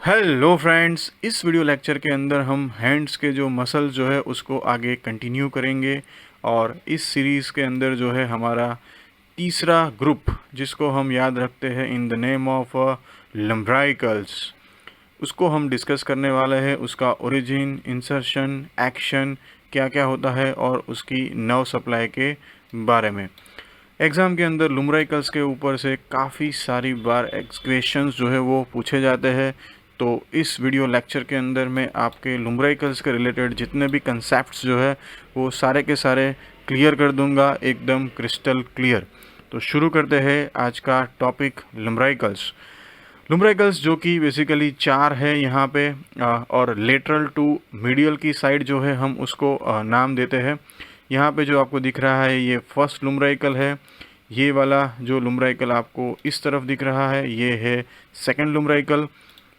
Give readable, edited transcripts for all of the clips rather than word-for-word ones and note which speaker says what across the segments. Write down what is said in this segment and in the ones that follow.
Speaker 1: Hello friends, इस video lecture के अंदर हम हैंड्स के जो मसल जो है उसको आगे कंटिन्यू करेंगे। और इस सीरीज़ के अंदर जो है हमारा तीसरा ग्रुप, जिसको हम याद रखते हैं इन द नेम ऑफ लम्ब्राइकल्स, उसको हम डिस्कस करने वाले हैं। उसका ओरिजिन, इंसर्शन, एक्शन क्या क्या होता है और उसकी नर्व सप्लाई के बारे में। एग्ज़ाम के अंदर लुम्ब्राइकल्स के ऊपर से काफ़ी सारी बार क्वेश्चंस जो है वो पूछे जाते हैं। तो इस वीडियो लेक्चर के अंदर मैं आपके लुम्ब्राइकल्स के रिलेटेड जितने भी कंसेप्ट्स जो है वो सारे के सारे क्लियर कर दूंगा, एकदम क्रिस्टल क्लियर। तो शुरू करते हैं आज का टॉपिक लुम्ब्राइकल्स। लुम्ब्राइकल्स जो कि बेसिकली चार है यहाँ पे, और लेटरल टू मीडियल की साइड जो है हम उसको नाम देते हैं। यहाँ पे जो आपको दिख रहा है ये फर्स्ट लुम्ब्राइकल है। ये वाला जो लुम्ब्राइकल आपको इस तरफ दिख रहा है ये है सेकंड लुम्ब्राइकल।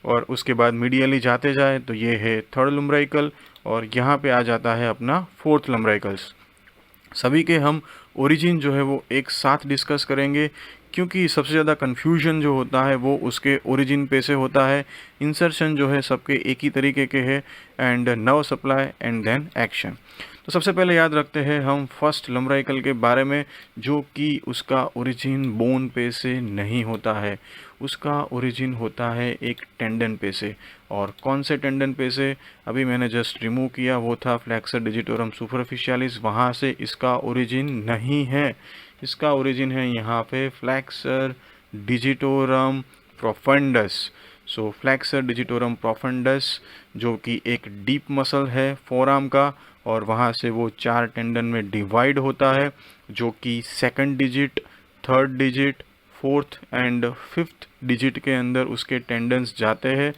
Speaker 1: और उसके बाद मीडियली जाते जाए तो ये है थर्ड लुम्ब्राइकल। और यहाँ पे आ जाता है अपना फोर्थ लुम्ब्राइकल्स। सभी के हम ओरिजिन जो है वो एक साथ डिस्कस करेंगे, क्योंकि सबसे ज़्यादा कन्फ्यूजन जो होता है वो उसके ओरिजिन पे से होता है। इंसर्शन जो है सबके एक ही तरीके के है, and nerve supply and then action. तो सबसे पहले याद रखते हैं हम फर्स्ट लम्ब्राइकल के बारे में, जो कि उसका ओरिजिन बोन पे से नहीं होता है, उसका ओरिजिन होता है एक टेंडन पे से। और कौन से टेंडन पे से? अभी मैंने जस्ट रिमूव किया, वो था फ्लेक्सर डिजिटोरम सुपरफिशियालिस, वहाँ से इसका ओरिजिन नहीं है। इसका ओरिजिन है यहाँ पे फ्लेक्सर डिजिटोरम प्रोफंडस। सो फ्लेक्सर डिजिटोरम प्रोफंडस जो कि एक डीप मसल है फोरआर्म का, और वहाँ से वो चार टेंडन में डिवाइड होता है, जो कि second digit, third digit, fourth and fifth digit के अंदर उसके टेंडन्स जाते हैं।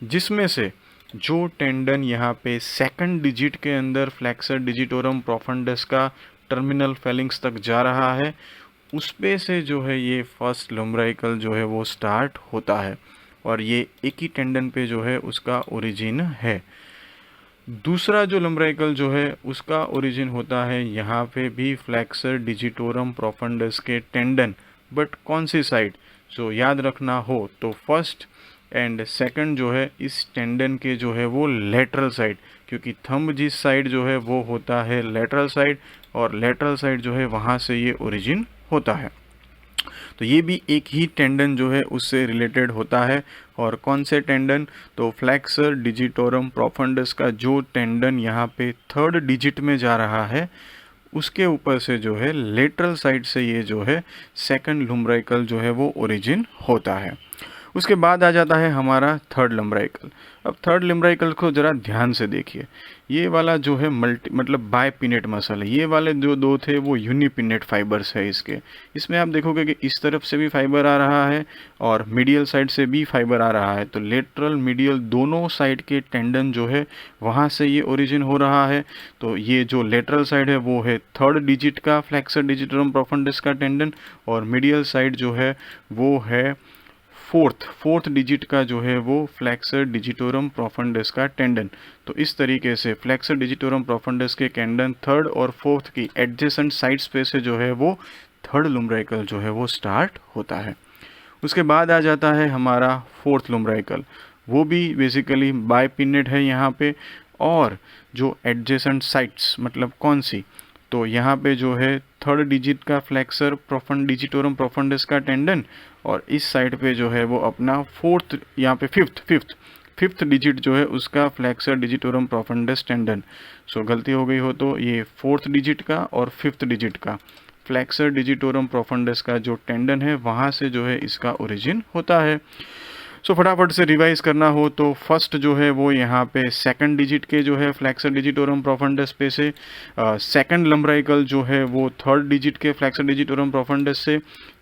Speaker 1: जिसमें से जो टेंडन यहाँ पे सेकंड डिजिट के अंदर फ्लेक्सर डिजिटोरम प्रोफंडस का टर्मिनल फेलिंग्स तक जा रहा है, उस पे से जो है ये फर्स्ट लुम्ब्राइकल जो है वो स्टार्ट होता है। और ये एक ही टेंडन पे जो है उसका ओरिजिन है। दूसरा जो लम्ब्राइकल जो है उसका ओरिजिन होता है यहाँ पे भी फ्लेक्सर डिजिटोरम प्रोफंडस के टेंडन, बट कौन सी साइड? जो याद रखना हो तो फर्स्ट एंड सेकंड जो है इस टेंडन के जो है वो लेटरल साइड, क्योंकि थंब जिस साइड जो है वो होता है लेटरल साइड, और लेटरल साइड जो है वहाँ से ये ओरिजिन होता है। तो ये भी एक ही टेंडन जो है उससे रिलेटेड होता है। और कौन से टेंडन? तो फ्लेक्सर डिजिटोरम प्रोफंडस का जो टेंडन यहाँ पे थर्ड डिजिट में जा रहा है, उसके ऊपर से जो है लेटरल साइड से ये जो है सेकंड लुम्ब्राइकल जो है वो ओरिजिन होता है। उसके बाद आ जाता है हमारा थर्ड लम्ब्राइकल। अब थर्ड लम्ब्राइकल को ज़रा ध्यान से देखिए। ये वाला जो है मतलब बायपिनेट मसल है। ये वाले जो दो थे वो यूनिपिनेट फाइबर्स है इसके। इसमें आप देखोगे कि इस तरफ से भी फाइबर आ रहा है और मीडियल साइड से भी फाइबर आ रहा है। तो लेटरल मीडियल दोनों साइड के टेंडन जो है वहाँ से ये ओरिजिन हो रहा है। तो ये जो लेटरल साइड है वो है थर्ड डिजिट का फ्लेक्सर डिजिटोरम प्रोफंडस का टेंडन, और मीडियल साइड जो है वो है फोर्थ डिजिट का जो है वो फ्लेक्सर डिजिटोरम प्रोफंडस का टेंडन। तो इस तरीके से फ्लेक्सर डिजिटोरम प्रोफंडस के टेंडन थर्ड और फोर्थ की एडजेसेंट साइड्स पे से जो है वो थर्ड लुम्ब्राइकल जो है वो स्टार्ट होता है। उसके बाद आ जाता है हमारा फोर्थ लुम्ब्राइकल। वो भी बेसिकली बायपिनेट है यहाँ पे, और जो एडजेसेंट साइड्स मतलब कौन सी? तो यहाँ पे जो है थर्ड डिजिट का फ्लेक्सर डिजिटोरम प्रोफंडस का टेंडन, और इस साइड पे जो है वो अपना फोर्थ, यहाँ पे फिफ्थ डिजिट जो है उसका फ्लेक्सर डिजिटोरम प्रोफंडस टेंडन। सो गलती हो गई हो तो ये फोर्थ डिजिट का और फिफ्थ डिजिट का फ्लेक्सर डिजिटोरम प्रोफंडस का जो टेंडन है वहाँ से जो है इसका ओरिजिन होता है। सो फटाफट से रिवाइज करना हो तो फर्स्ट जो है वो यहाँ पे सेकंड डिजिट के जो है फ्लेक्सर डिजिटोरम प्रोफंडस पे से, सेकंड लम्ब्राइकल जो है वो थर्ड डिजिट के फ्लेक्सर डिजिटोरम प्रोफंडस से,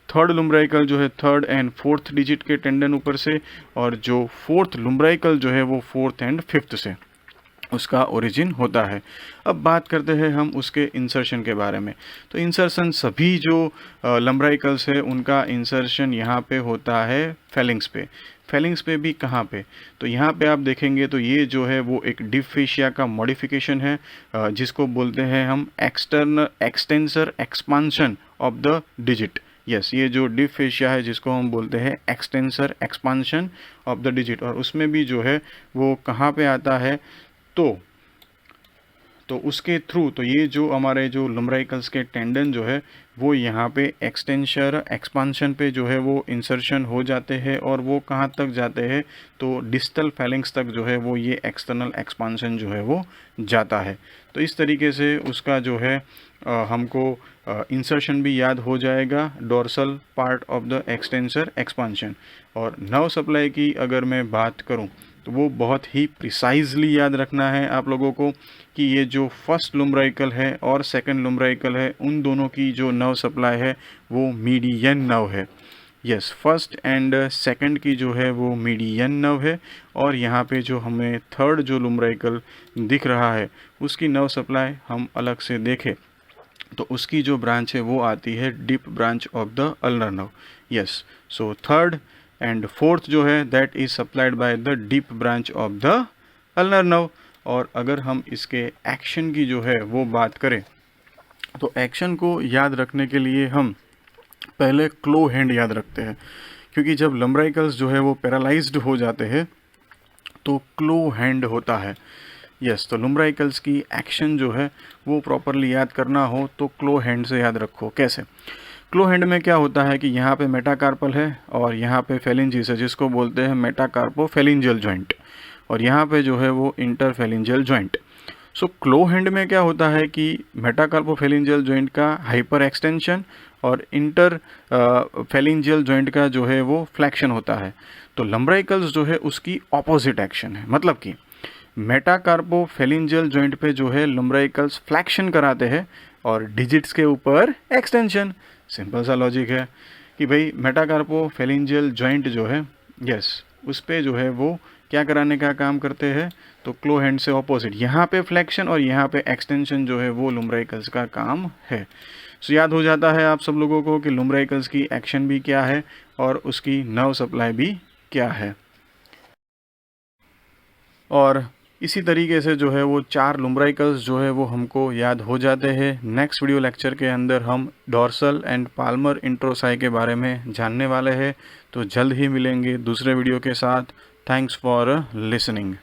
Speaker 1: थर्ड लुम्ब्राइकल जो है थर्ड एंड फोर्थ डिजिट के टेंडन ऊपर से, और जो फोर्थ लुम्ब्राइकल जो है वो फोर्थ एंड फिफ्थ से उसका ओरिजिन होता है। अब बात करते हैं हम उसके इंसर्शन के बारे में। तो इंसर्शन सभी जो लम्ब्राइकल्स है उनका इंसर्शन यहाँ पे होता है फेलिंग्स पे। फेलिंग्स पे भी कहाँ पे? तो यहाँ पे आप देखेंगे तो ये जो है वो एक डिप फेशिया का मॉडिफिकेशन है, जिसको बोलते हैं हम extensor expansion of the digit. Yes, ये जो डिप फेशिया है जिसको हम बोलते हैं extensor expansion of the digit, और उसमें भी जो है वो कहाँ पे आता है, तो उसके थ्रू, तो ये जो हमारे जो लुम्ब्राइकल्स के टेंडन जो है वो यहाँ पे एक्सटेंशन एक्सपांशन पे जो है वो इंसर्शन हो जाते हैं, और वो कहाँ तक जाते हैं, तो डिस्टल फैलिंग्स तक जो है वो ये एक्सटर्नल एक्सपांशन जो है वो जाता है। तो इस तरीके से उसका जो है हमको इंसर्शन भी याद हो जाएगा, dorsal part of the extensor expansion. और नर्व सप्लाई की अगर मैं बात करूं तो वो बहुत ही प्रिसाइजली याद रखना है आप लोगों को कि ये जो फर्स्ट लुम्ब्राइकल है और सेकंड लुम्ब्राइकल है, उन दोनों की जो नर्व सप्लाई है वो मीडियन नर्व है। यस, फर्स्ट एंड सेकंड की जो है वो मीडियन नर्व है, और यहाँ पे जो हमें थर्ड जो लुम्ब्राइकल दिख रहा है उसकी नर्व सप्लाई हम अलग से देखें तो उसकी जो ब्रांच है वो आती है deep branch of the ulnar nerve. Yes, so third and fourth जो है that is supplied by the deep branch of the ulnar nerve. और अगर हम इसके एक्शन की जो है वो बात करें तो एक्शन को याद रखने के लिए हम पहले क्लो हैंड याद रखते हैं, क्योंकि जब लम्ब्राइकल्स जो है वो पैरालाइज्ड हो जाते हैं तो क्लो हैंड होता है। यस, तो लुम्ब्राइकल्स की एक्शन जो है वो प्रॉपरली याद करना हो तो क्लो हैंड से याद रखो। कैसे? क्लो हैंड में क्या होता है कि यहाँ पे मेटाकार्पल है और यहाँ पे फेलिंजिस है जिसको बोलते हैं मेटाकार्पोफेलिंजियल जॉइंट, और यहाँ पे जो है वो इंटरफेलिंजियल जॉइंट। सो क्लो हैंड में क्या होता है कि मेटाकार्पोफेलिंजियल जॉइंट का हाइपर एक्सटेंशन और इंटर फेलिंजियल जॉइंट का जो है वो फ्लैक्शन होता है। तो लम्ब्राइकल्स जो है उसकी ऑपोजिट एक्शन है, मतलब कि मेटाकार्पोफेलिंजियल जॉइंट पे जो है लम्ब्राइकल्स फ्लैक्शन कराते हैं और डिजिट्स के ऊपर एक्सटेंशन। सिंपल सा लॉजिक है कि भाई मेटाकार्पोफेलिंजियल जॉइंट जो है, यस, उस पे जो है वो क्या कराने का काम करते हैं, तो क्लो हैंड से ऑपोजिट यहाँ पे फ्लैक्शन और यहाँ पे एक्सटेंशन जो है वो लुम्ब्राइकल्स का काम है। सो याद हो जाता है आप सब लोगों को कि लुम्ब्राइकल्स की एक्शन भी क्या है और उसकी नर्व सप्लाई भी क्या है। और इसी तरीके से जो है वो 4 लुम्ब्राइकल्स जो है वो हमको याद हो जाते हैं। नेक्स्ट वीडियो लेक्चर के अंदर हम डॉर्सल एंड पाल्मर इंट्रोसाई के बारे में जानने वाले हैं, तो जल्द ही मिलेंगे दूसरे वीडियो के साथ। Thanks for listening.